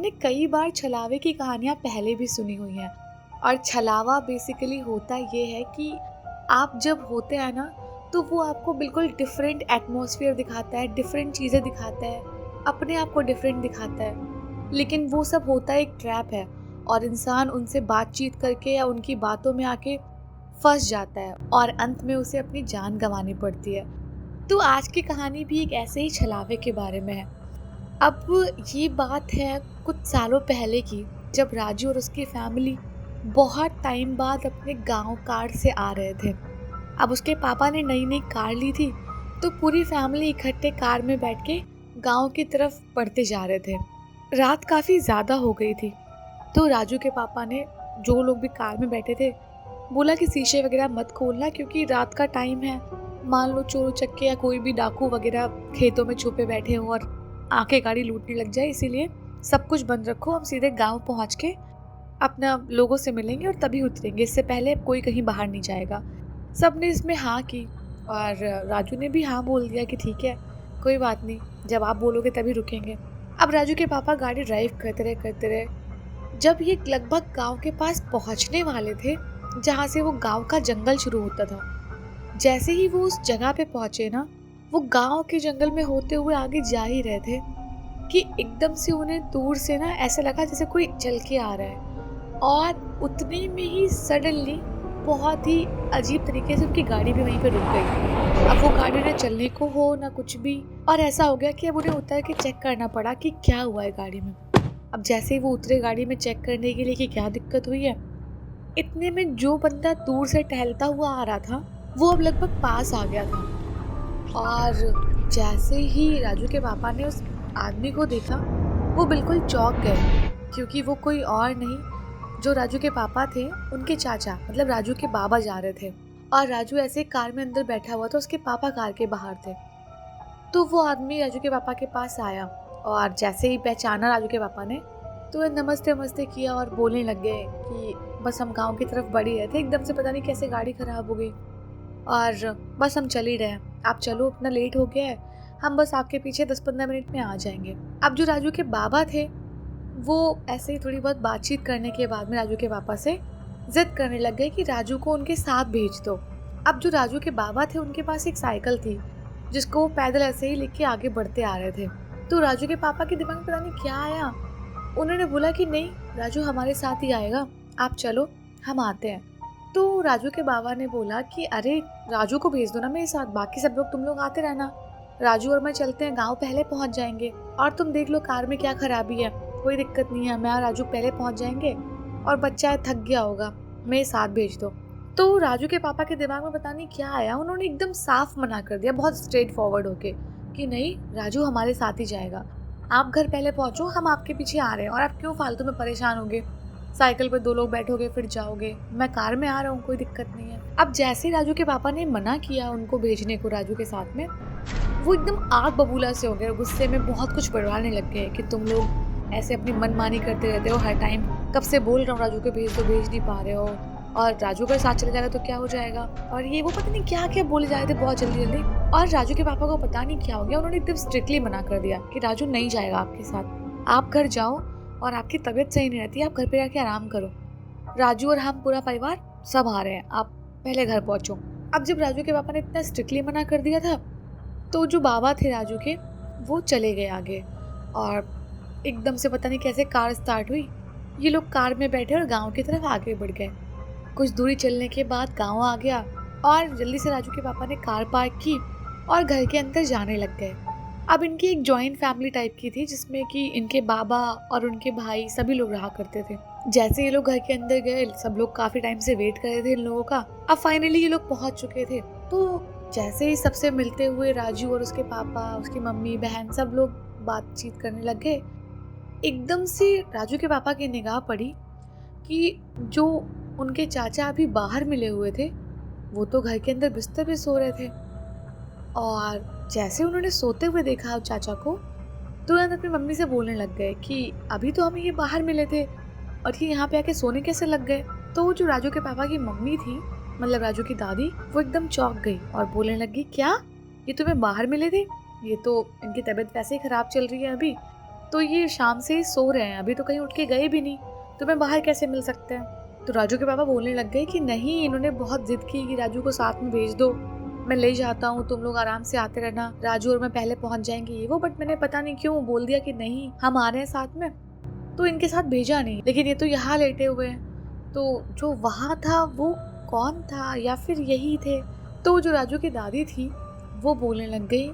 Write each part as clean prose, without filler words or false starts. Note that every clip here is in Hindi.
हमने कई बार छलावे की कहानियाँ पहले भी सुनी हुई हैं। और छलावा बेसिकली होता ये है कि आप जब होते हैं ना, तो वो आपको बिल्कुल डिफरेंट एटमॉस्फेयर दिखाता है, डिफरेंट चीज़ें दिखाता है, अपने आप को डिफरेंट दिखाता है। लेकिन वो सब होता एक ट्रैप है और इंसान उनसे बातचीत करके या उनकी बातों में आके फंस जाता है और अंत में उसे अपनी जान गंवानी पड़ती है। तो आज की कहानी भी एक ऐसे ही छलावे के बारे में है। अब ये बात है कुछ सालों पहले की, जब राजू और उसकी फैमिली बहुत टाइम बाद अपने गांव कार से आ रहे थे। अब उसके पापा ने नई नई कार ली थी, तो पूरी फैमिली इकट्ठे कार में बैठ के गांव की तरफ बढ़ते जा रहे थे। रात काफ़ी ज़्यादा हो गई थी, तो राजू के पापा ने जो लोग भी कार में बैठे थे बोला कि शीशे वगैरह मत खोलना, क्योंकि रात का टाइम है, मान लो चोर उचक्के या कोई भी डाकू वगैरह खेतों में छुपे बैठे हों और आके गाड़ी लूटने लग जाए, इसीलिए सब कुछ बंद रखो, हम सीधे गांव पहुंच के अपना लोगों से मिलेंगे और तभी उतरेंगे, इससे पहले कोई कहीं बाहर नहीं जाएगा। सब ने इसमें हाँ की और राजू ने भी हाँ बोल दिया कि ठीक है, कोई बात नहीं, जब आप बोलोगे तभी रुकेंगे। अब राजू के पापा गाड़ी ड्राइव करते रहे। जब ये लगभग गांव के पास पहुंचने वाले थे, जहाँ से वो गांव का जंगल शुरू होता था, जैसे ही वो उस जगह पे पहुंचे ना, वो गांव के जंगल में होते हुए आगे जा ही रहे थे कि एकदम से उन्हें दूर से ना ऐसा लगा जैसे कोई चल के आ रहा है, और उतने में ही सडनली बहुत ही अजीब तरीके से उनकी गाड़ी भी वहीं पे रुक गई। अब वो गाड़ी ना चलने को हो ना कुछ भी, और ऐसा हो गया कि अब उन्हें उतर के चेक करना पड़ा कि क्या हुआ है गाड़ी में। अब जैसे ही वो उतरे गाड़ी में चेक करने के लिए कि क्या दिक्कत हुई है, इतने में जो बंदा दूर से टहलता हुआ आ रहा था वो अब लगभग पास आ गया था। और जैसे ही राजू के पापा ने उस आदमी को देखा, वो बिल्कुल चौंक गए, क्योंकि वो कोई और नहीं, जो राजू के पापा थे उनके चाचा, मतलब राजू के बाबा जा रहे थे। और राजू ऐसे कार में अंदर बैठा हुआ था, उसके पापा कार के बाहर थे। तो वो आदमी राजू के पापा के पास आया और जैसे ही पहचाना राजू के पापा ने, तो नमस्ते नमस्ते किया और बोलने लग गए कि बस हम गांव की तरफ बढ़ ही रहे थे, एकदम से पता नहीं कैसे गाड़ी खराब हो गई और बस हम चल ही रहे हैं, आप चलो, अपना लेट हो गया है, हम बस आपके पीछे 10-15 मिनट में आ जाएंगे। अब जो राजू के बाबा थे, वो ऐसे ही थोड़ी बहुत बातचीत करने के बाद में राजू के पापा से जिद करने लग गए कि राजू को उनके साथ भेज दो। अब जो राजू के बाबा थे, उनके पास एक साइकिल थी जिसको वो पैदल ऐसे ही लेके आगे बढ़ते आ रहे थे। तो राजू के पापा के दिमाग में पता नहीं क्या आया, उन्होंने बोला कि नहीं, राजू हमारे साथ ही आएगा, आप चलो, हम आते हैं। तो राजू के बाबा ने बोला कि अरे राजू को भेज दो ना मेरे साथ, बाकी सब लोग तुम लोग आते रहना, राजू और मैं चलते हैं, गांव पहले पहुंच जाएंगे, और तुम देख लो कार में क्या खराबी है, कोई दिक्कत नहीं है, मैं और राजू पहले पहुंच जाएंगे, और बच्चा थक गया होगा, मेरे साथ भेज दो। तो राजू के पापा के दिमाग में पता नहीं क्या आया, उन्होंने एकदम साफ मना कर दिया, बहुत स्ट्रेट फॉरवर्ड होके, कि नहीं, राजू हमारे साथ ही जाएगा, आप घर पहले पहुंचो, हम आपके पीछे आ रहे हैं, और आप क्यों फालतू में परेशान होगे, साइकिल पे 2 लोग बैठोगे फिर जाओगे, मैं कार में आ रहा हूँ, कोई दिक्कत नहीं है। अब जैसे राजू के पापा ने मना किया उनको भेजने को राजू के साथ में, वो एकदम आग बबूला से हो गए, गुस्से में बहुत कुछ बड़वाने लग गए कि तुम लोग ऐसे अपनी मनमानी करते रहते हो हर टाइम, कब से बोल रहा हूँ राजू को भेज दो, भेज नहीं पा रहे हो, और राजू का साथ चले जाएगा तो क्या हो जाएगा, और ये वो पता नहीं क्या क्या बोले जा रहे थे बहुत जल्दी जल्दी। और राजू के पापा को पता नहीं क्या हो गया, उन्होंने एकदम स्ट्रिक्टली मना कर दिया कि राजू नहीं जाएगा आपके साथ, आप घर जाओ, और आपकी तबीयत सही नहीं रहती, आप घर पे जाके आराम करो, राजू और हम पूरा परिवार सब आ रहे हैं, आप पहले घर पहुंचो। अब जब राजू के पापा ने इतना स्ट्रिक्टली मना कर दिया था, तो जो बाबा थे राजू के, वो चले गए आगे, और एकदम से पता नहीं कैसे कार स्टार्ट हुई, ये लोग कार में बैठे और गांव की तरफ आगे बढ़ गए। कुछ दूरी चलने के बाद गांव आ गया, और जल्दी से राजू के पापा ने कार पार्क की और घर के अंदर जाने लग गए। अब इनकी एक जॉइंट फैमिली टाइप की थी, जिसमें कि इनके बाबा और उनके भाई सभी लोग रहा करते थे। जैसे ये लोग घर के अंदर गए, सब लोग काफी टाइम से वेट कर रहे थे इन लोगों का, अब फाइनली ये लोग पहुंच चुके थे। तो जैसे ही सबसे मिलते हुए राजू और उसके पापा, उसकी मम्मी बहन सब लोग बातचीत करने लग गए, एकदम से राजू के पापा की निगाह पड़ी कि जो उनके चाचा अभी बाहर मिले हुए थे, वो तो घर के अंदर बिस्तर पे सो रहे थे। और जैसे उन्होंने सोते हुए देखा चाचा को, तुरंत अपनी मम्मी से बोलने लग गए कि अभी तो हमें ये बाहर मिले थे और ये यहाँ पे आके सोने कैसे लग गए। तो जो राजू के पापा की मम्मी थी, मतलब राजू की दादी, वो एकदम चौंक गई और बोलने लगी, क्या ये तुम्हें बाहर मिले थे, ये तो इनकी तबीयत वैसे ही खराब चल रही है अभी, तो ये शाम से ही सो रहे हैं, अभी तो कहीं उठ के गए भी नहीं, तुम्हें बाहर कैसे मिल सकते हैं? तो राजू के पापा बोलने लग गए कि नहीं, इन्होंने बहुत जिद की कि राजू को साथ में भेज दो, मैं ले जाता हूँ, तुम लोग आराम से आते रहना, राजू और मैं पहले पहुंच जाएंगे ये वो। बट मैंने पता नहीं क्यों बोल दिया कि नहीं, हम आ रहे हैं साथ में, तो इनके साथ भेजा नहीं। लेकिन ये तो यहाँ लेटे हुए हैं, तो जो वहाँ था वो कौन था, या फिर यही थे? तो जो राजू की दादी थी वो बोलने लग गई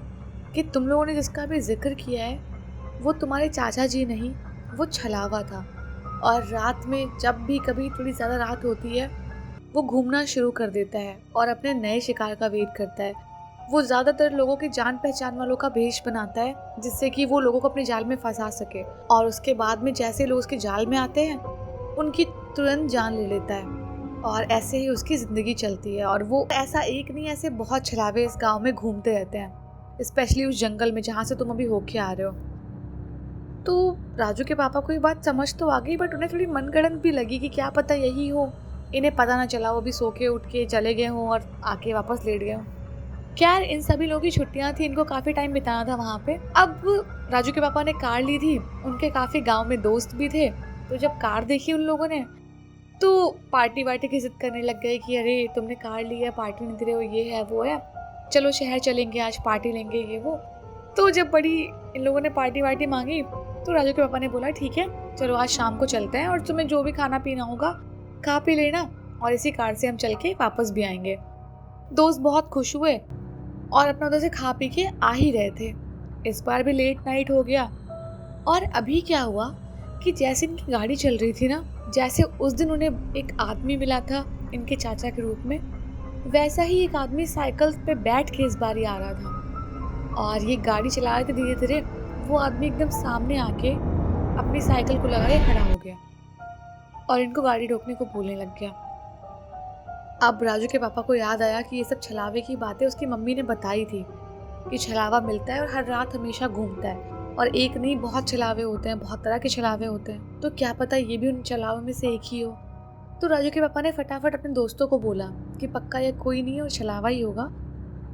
कि तुम लोगों ने जिसका भी जिक्र किया है वो तुम्हारे चाचा जी नहीं, वो छलावा था। और रात में जब भी कभी थोड़ी ज़्यादा रात होती है वो घूमना शुरू कर देता है और अपने नए शिकार का वेट करता है। वो ज़्यादातर लोगों के जान पहचान वालों का भेष बनाता है जिससे कि वो लोगों को अपने जाल में फंसा सके, और उसके बाद में जैसे लोग उसके जाल में आते हैं उनकी तुरंत जान ले लेता है। और ऐसे ही उसकी ज़िंदगी चलती है। और वो ऐसा एक नहीं, ऐसे बहुत छलावे इस गाँव में घूमते रहते हैं, स्पेशली उस जंगल में जहाँ से तुम अभी होके आ रहे हो। तो राजू के पापा को ये बात समझ तो आ गई, बट उन्हें थोड़ी मनगढ़ंत भी लगी कि क्या पता यही हो, इन्हें पता ना चला, वो भी सो के उठ के चले गए हों और आके वापस लेट गए हों। खैर, इन सभी लोगों की छुट्टियां थी, इनको काफ़ी टाइम बिताना था वहाँ पे। अब राजू के पापा ने कार ली थी, उनके काफ़ी गांव में दोस्त भी थे, तो जब कार देखी उन लोगों ने तो पार्टी वार्टी की जिद करने लग गए कि अरे तुमने कार ली है, पार्टी नहीं दे रहे हो, ये है वो है, चलो शहर चलेंगे, आज पार्टी लेंगे, ये वो। तो जब बड़ी इन लोगों ने पार्टी वार्टी मांगी तो राजू के पापा ने बोला ठीक है, चलो आज शाम को चलते हैं और तुम्हें जो भी खाना पीना होगा खा पी लेना, और इसी कार से हम चल के वापस भी आएंगे। दोस्त बहुत खुश हुए और अपना उधर से खा पी के आ ही रहे थे। इस बार भी लेट नाइट हो गया। और अभी क्या हुआ कि जैसे इनकी गाड़ी चल रही थी ना, जैसे उस दिन उन्हें एक आदमी मिला था इनके चाचा के रूप में, वैसा ही एक आदमी साइकिल पे बैठ के इस बार ही आ रहा था। और ये गाड़ी चला रहे थे धीरे धीरे, वो आदमी एकदम सामने आके अपनी साइकिल को लगा के खड़ा हो गया और इनको गाड़ी रोकने को बोलने लग गया। अब राजू के पापा को याद आया कि ये सब छलावे की बातें उसकी मम्मी ने बताई थी कि छलावा मिलता है और हर रात हमेशा घूमता है, और एक नहीं बहुत छलावे होते हैं, बहुत तरह के छलावे होते हैं, तो क्या पता ये भी उन छलावों में से एक ही हो। तो राजू के पापा ने फटाफट अपने दोस्तों को बोला कि पक्का ये कोई नहीं और छलावा ही होगा,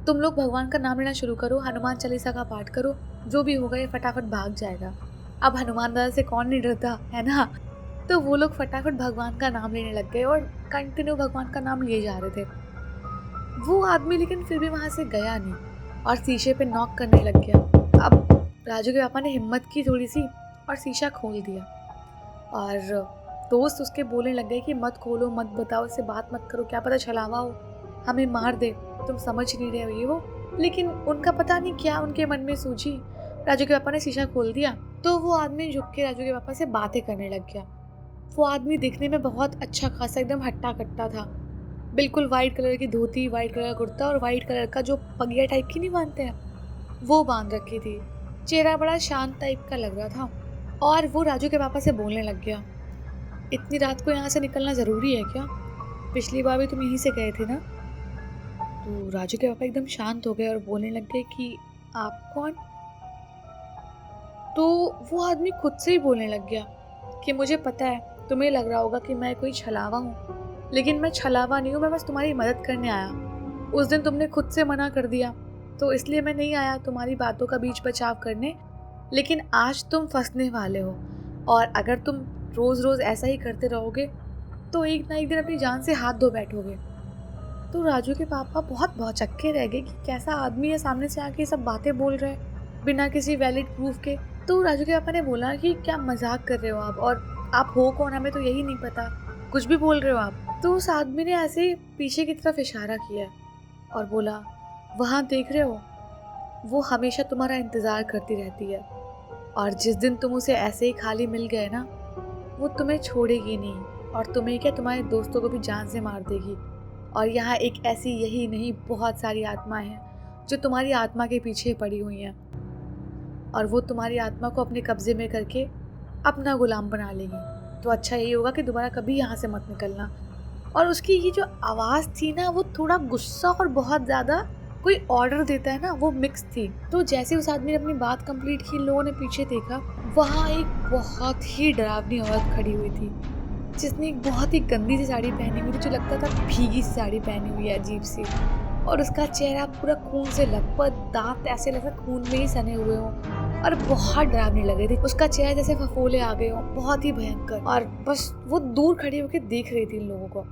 तुम लोग भगवान का नाम लेना शुरू करो, हनुमान चालीसा का पाठ करो, जो भी होगा ये फटाफट भाग जाएगा। अब हनुमान दादा से कौन नहीं डरता है ना। तो वो लोग फटाफट भगवान का नाम लेने लग गए और कंटिन्यू भगवान का नाम लिए जा रहे थे। वो आदमी लेकिन फिर भी वहाँ से गया नहीं और शीशे पे नॉक करने लग गया। अब राजू के पापा ने हिम्मत की थोड़ी सी और शीशा खोल दिया, और दोस्त उसके बोलने लग गए कि मत खोलो, मत बताओ, इससे बात मत करो, क्या पता छलावा हो, हमें मार दे, तुम समझ नहीं रहे हो ये वो। लेकिन उनका पता नहीं क्या उनके मन में सूझी, राजू के पापा ने शीशा खोल दिया तो वो आदमी झुक के राजू के पापा से बातें करने लग गया। वो आदमी दिखने में बहुत अच्छा खासा एकदम हट्टा कट्टा था, बिल्कुल वाइट कलर की धोती, वाइट कलर का कुर्ता और वाइट कलर का जो पगिया टाइप की नहीं बांधते हैं वो बांध रखी थी। चेहरा बड़ा शांत टाइप का लग रहा था और वो राजू के पापा से बोलने लग गया, इतनी रात को यहाँ से निकलना ज़रूरी है क्या? पिछली बार भी तुम यहीं से गए थे ना? तो राजू के पापा एकदम शांत हो गए और बोलने लग गए कि आप कौन? तो वो आदमी खुद से ही बोलने लग गया कि मुझे पता है तुम्हें लग रहा होगा कि मैं कोई छलावा हूँ, लेकिन मैं छलावा नहीं हूँ, मैं बस तुम्हारी मदद करने आया। उस दिन तुमने खुद से मना कर दिया तो इसलिए मैं नहीं आया तुम्हारी बातों का बीच बचाव करने, लेकिन आज तुम फंसने वाले हो, और अगर तुम रोज़ रोज़ ऐसा ही करते रहोगे तो एक ना एक दिन अपनी जान से हाथ धो बैठोगे। तो राजू के पापा बहुत भौचक्के रह गए कि कैसा आदमी है सामने से आके सब बातें बोल रहे हैं बिना किसी वैलिड प्रूफ के। तो राजू के पापा ने बोला कि क्या मजाक कर रहे हो आप, और आप हो कौन, हमें तो यही नहीं पता, कुछ भी बोल रहे हो आप। तो उस आदमी ने ऐसे पीछे की तरफ इशारा किया और बोला, वहाँ देख रहे हो, वो हमेशा तुम्हारा इंतज़ार करती रहती है, और जिस दिन तुम उसे ऐसे ही खाली मिल गए ना, वो तुम्हें छोड़ेगी नहीं, और तुम्हें क्या तुम्हारे दोस्तों को भी जान से मार देगी। और यहाँ एक ऐसी यही नहीं बहुत सारी आत्माएं हैं जो तुम्हारी आत्मा के पीछे पड़ी हुई हैं, और वो तुम्हारी आत्मा को अपने कब्जे में करके अपना गुलाम बना लेंगी। तो अच्छा यही होगा कि दोबारा कभी यहाँ से मत निकलना। और उसकी ये जो आवाज़ थी ना, वो थोड़ा गुस्सा और बहुत ज़्यादा कोई ऑर्डर देता है ना, वो मिक्स थी। तो जैसे उस आदमी ने अपनी बात कंप्लीट की, लोगों ने पीछे देखा, वहाँ एक बहुत ही डरावनी औरत खड़ी हुई थी जिसने एक बहुत ही गंदी सी साड़ी पहनी हुई थी, जो लगता था भीगी सी साड़ी पहनी हुई है, अजीब सी, और उसका चेहरा पूरा खून से लथपथ, दांत ऐसे लगता खून में ही सने हुए हों, और बहुत डरावनी लग रही थी। उसका चेहरा जैसे फफोले आ गए हो, बहुत ही भयंकर, और बस वो दूर खड़ी होकर देख रही थी इन लोगों को।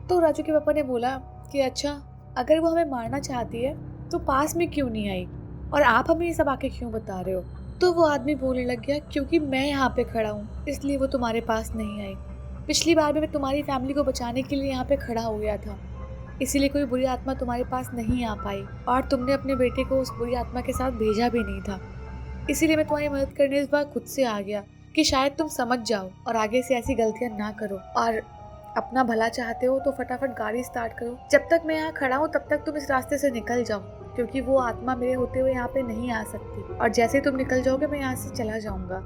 तो राजू के पापा ने बोला कि अच्छा, अगर वो हमें मारना चाहती है तो पास में क्यों नहीं आई, और आप हमें ये सब आके क्यों बता रहे हो। तो वो आदमी बोलने लग गया, क्योंकि मैं यहाँ पे खड़ा हूँ इसलिए वो तुम्हारे पास नहीं आई। पिछली बार भी मैं तुम्हारी फैमिली को बचाने के लिए यहाँ पे खड़ा हो गया था, इसीलिए कोई बुरी आत्मा तुम्हारे पास नहीं आ पाई, और तुमने अपने बेटे को उस बुरी आत्मा के साथ भेजा भी नहीं था। इसीलिए मैं तुम्हारी मदद करने इस बार खुद से आ गया कि शायद तुम समझ जाओ और आगे से ऐसी गलतियां ना करो, और अपना भला चाहते हो तो फटाफट गाड़ी स्टार्ट करो। जब तक मैं यहाँ खड़ा हूँ तब तक तुम इस रास्ते से निकल जाओ, क्योंकि वो आत्मा मेरे होते हुए यहाँ पे नहीं आ सकती, और जैसे तुम निकल जाओगे मैं यहाँ से चला जाऊँगा,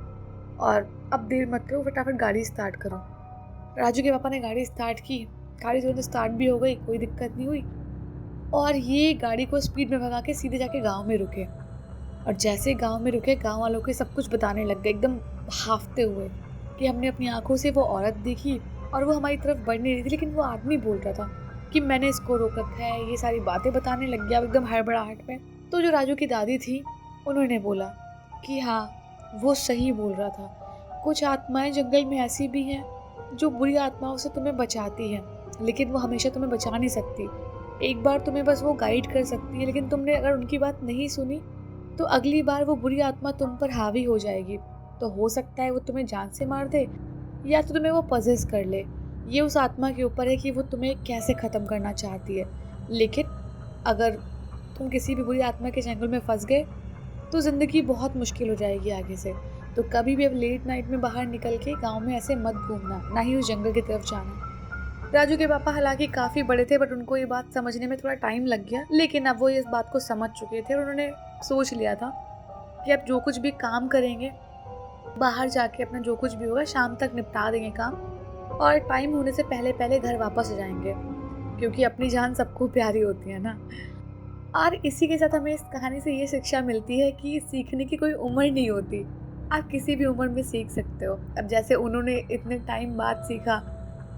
और अब देर मत करो, फटाफट गाड़ी स्टार्ट करो। राजू के पापा ने गाड़ी स्टार्ट की। गाड़ी तुरंत स्टार्ट भी हो गई, कोई दिक्कत नहीं हुई, और ये गाड़ी को स्पीड में भगा के सीधे जाके गांव में रुके। और जैसे गांव में रुके, गांव वालों को सब कुछ बताने लग गए, एकदम हाफते हुए, कि हमने अपनी आंखों से वो औरत देखी और वो हमारी तरफ बढ़ नहीं रही थी, लेकिन वो आदमी बोल रहा था कि मैंने इसको रोक रखा है। ये सारी बातें बताने लग गया एकदम हड़बड़ाहट में। तो जो राजू की दादी थी उन्होंने बोला कि हाँ, वो सही बोल रहा था, कुछ आत्माएं जंगल में ऐसी भी हैं जो बुरी आत्माओं से तुम्हें बचाती हैं, लेकिन वो हमेशा तुम्हें बचा नहीं सकती। एक बार तुम्हें बस वो गाइड कर सकती है, लेकिन तुमने अगर उनकी बात नहीं सुनी तो अगली बार वो बुरी आत्मा तुम पर हावी हो जाएगी। तो हो सकता है वो तुम्हें जान से मार दे, या तो तुम्हें वो पजेस कर ले। ये उस आत्मा के ऊपर है कि वो तुम्हें कैसे ख़त्म करना चाहती है। लेकिन अगर तुम किसी भी बुरी आत्मा के चंगुल में फंस गए तो ज़िंदगी बहुत मुश्किल हो जाएगी आगे से। तो कभी भी अब लेट नाइट में बाहर निकल के गाँव में ऐसे मत घूमना, ना ही उस जंगल की तरफ जाना। राजू के पापा हालांकि काफ़ी बड़े थे, बट उनको ये बात समझने में थोड़ा टाइम लग गया, लेकिन अब वो इस बात को समझ चुके थे और उन्होंने सोच लिया था कि अब जो कुछ भी काम करेंगे, बाहर जाके अपना जो कुछ भी होगा शाम तक निपटा देंगे काम, और टाइम होने से पहले पहले घर वापस आ जाएंगे, क्योंकि अपनी जान सबको प्यारी होती है ना। और इसी के साथ हमें इस कहानी से ये शिक्षा मिलती है कि सीखने की कोई उम्र नहीं होती, आप किसी भी उम्र में सीख सकते हो। अब जैसे उन्होंने इतने टाइम बाद सीखा,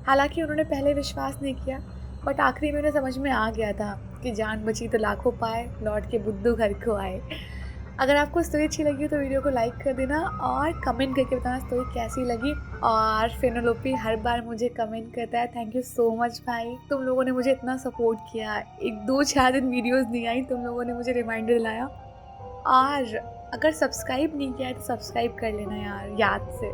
हालांकि उन्होंने पहले विश्वास नहीं किया, बट आखिरी में उन्हें समझ में आ गया था कि जान बची तो लाखों पाए, लौट के बुद्धू घर को आए। अगर आपको स्टोरी अच्छी लगी तो वीडियो को लाइक कर देना और कमेंट करके बताना स्टोरी कैसी लगी। और फेनोलोपी हर बार मुझे कमेंट करता है, थैंक यू सो मच भाई, तुम लोगों ने मुझे इतना सपोर्ट किया। 1-2-4 दिन वीडियोस नहीं आई, तुम लोगों ने मुझे रिमाइंडर दिलाया। और अगर सब्सक्राइब नहीं किया है तो सब्सक्राइब कर लेना यार, याद से।